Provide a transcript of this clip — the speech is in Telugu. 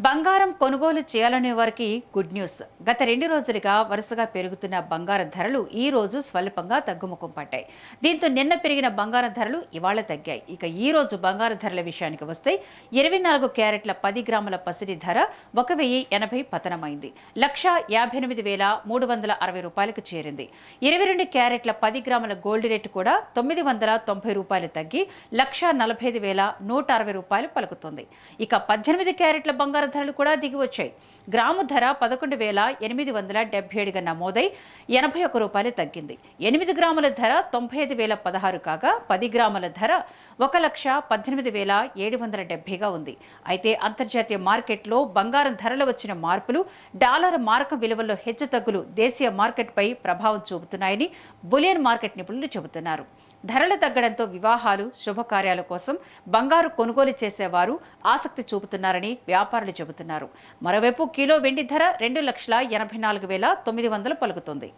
బంగారం కొనుగోలు చేయాలనే వారికి గుడ్ న్యూస్. గత 2 రోజులుగా వరుసగా పెరుగుతున్న బంగారం ధరలు ఈ రోజు స్వల్పంగా తగ్గుముఖం పట్టాయి. దీంతో నిన్న పెరిగిన బంగారం ధరలు ఇవాళ తగ్గాయి. ఇక ఈ రోజు బంగారం ధరల విషయానికి వస్తే 24 క్యారెట్ల 10 గ్రాముల పసిడి ధర 1080 పతనమైంది. 1,58,360 రూపాయలకు చేరింది. 22 క్యారెట్ల 10 గ్రాముల గోల్డ్ రేటు కూడా 990 రూపాయలు తగ్గి 1,40,160 రూపాయలు పలుకుతుంది. ఇక 18 క్యారెట్ల బంగారం ధరలు కూడా దిగి వచ్చాయి. గ్రాము ధర 11,877గా నమోదై 81 రూపాయలు తగ్గింది. 8 గ్రాముల ధర 95,016 కాగా 10 గ్రాముల ధర 1,18,770గా ఉంది. అయితే అంతర్జాతీయ మార్కెట్లో బంగారం ధరలో వచ్చిన మార్పులు, డాలర్ మారకం విలువల్లో హెచ్చుతగ్గులు దేశీయ మార్కెట్పై ప్రభావం చూపుతున్నాయని బులియన్ మార్కెట్ నిపుణులు చెబుతున్నారు. ధరలు తగ్గడంతో వివాహాలు, శుభకార్యాల కోసం బంగారు కొనుగోలు చేసేవారు ఆసక్తి చూపుతున్నారని వ్యాపారులు చెబుతున్నారు. మరోవైపు కిలో వెండి ధర 2,84,900 పలుకుతుంది.